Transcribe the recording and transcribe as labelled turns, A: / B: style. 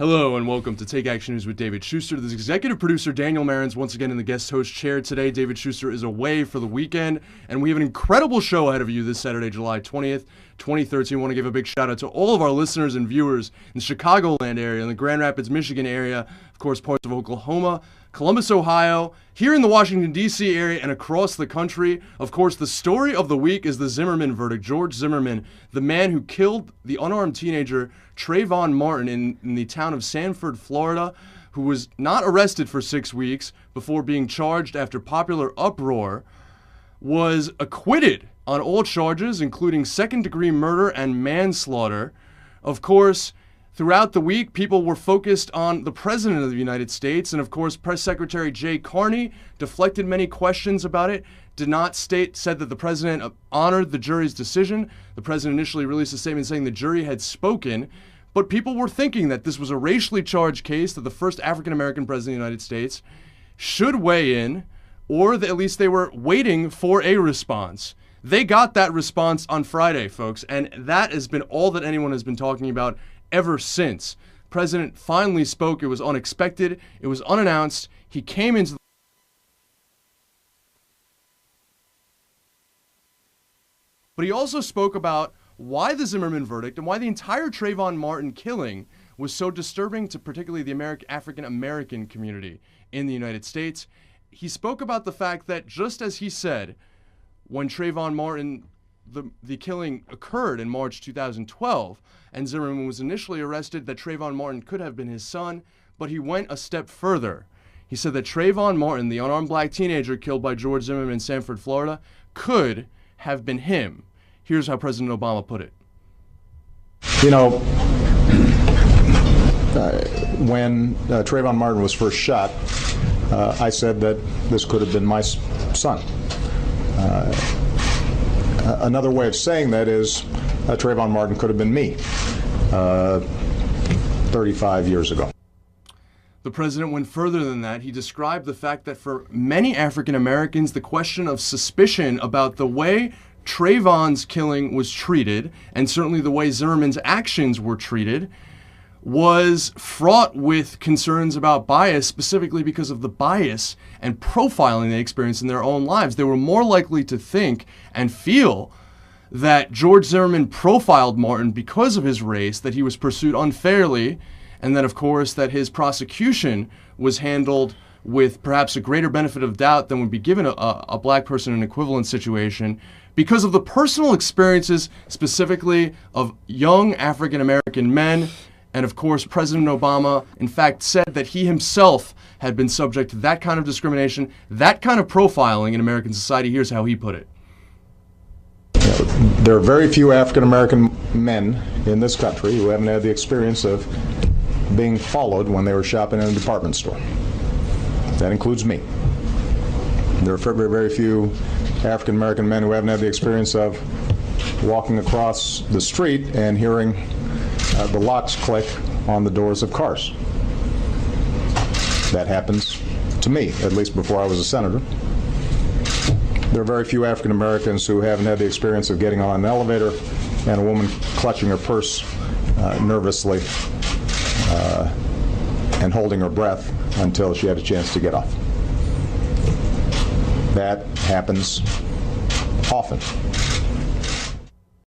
A: Hello and welcome to Take Action News with David Shuster. This executive producer Daniel Marin's once again in the guest host chair today. David Shuster is away for the weekend, and we have an incredible show ahead of you this Saturday, July 20th, 2013. We want to give a big shout out to all of our listeners and viewers in the Chicagoland area, in the Grand Rapids, Michigan area, of course, parts of Oklahoma, Columbus, Ohio, here in the Washington, D.C. area, and across the country. Of course, the story of the week is the Zimmerman verdict. George Zimmerman, the man who killed the unarmed teenager Trayvon Martin in the town of Sanford, Florida, who was not arrested for 6 weeks before being charged after popular uproar, was acquitted on all charges, including second-degree murder and manslaughter. Of course, throughout the week, people were focused on the President of the United States, and of course, Press Secretary Jay Carney deflected many questions about it, said that the President honored the jury's decision. The President initially released a statement saying the jury had spoken, but people were thinking that this was a racially charged case, that the first African-American President of the United States should weigh in, or at least they were waiting for a response. They got that response on Friday, folks, and that has been all that anyone has been talking about ever since. The President finally spoke. It was unexpected. It was unannounced. He came into But he also spoke about why the Zimmerman verdict and why the entire Trayvon Martin killing was so disturbing to particularly the African-American community in the United States. He spoke about the fact that just as he said when Trayvon Martin, the killing occurred in March 2012, and Zimmerman was initially arrested, that Trayvon Martin could have been his son, but he went a step further. He said that Trayvon Martin, the unarmed black teenager killed by George Zimmerman in Sanford, Florida, could have been him. Here's how President Obama put it.
B: You know, when Trayvon Martin was first shot, I said that this could have been my son. Another way of saying that is Trayvon Martin could have been me 35 years ago.
A: The president went further than that. He described the fact that for many African Americans, the question of suspicion about the way Trayvon's killing was treated, and certainly the way Zimmerman's actions were treated, was fraught with concerns about bias, specifically because of the bias and profiling they experienced in their own lives. They were more likely to think and feel that George Zimmerman profiled Martin because of his race, that he was pursued unfairly, and then, of course, that his prosecution was handled with perhaps a greater benefit of doubt than would be given a black person in an equivalent situation because of the personal experiences, specifically of young African-American men. And of course, President Obama, in fact, said that he himself had been subject to that kind of discrimination, that kind of profiling in American society. Here's how he put it.
B: There are very few African-American men in this country who haven't had the experience of being followed when they were shopping in a department store. That includes me. There are very, very few African-American men who haven't had the experience of walking across the street and hearing the locks click on the doors of cars. That happens to me, at least before I was a senator. There are very few African Americans who haven't had the experience of getting on an elevator and a woman clutching her purse nervously and holding her breath until she had a chance to get off. That happens often.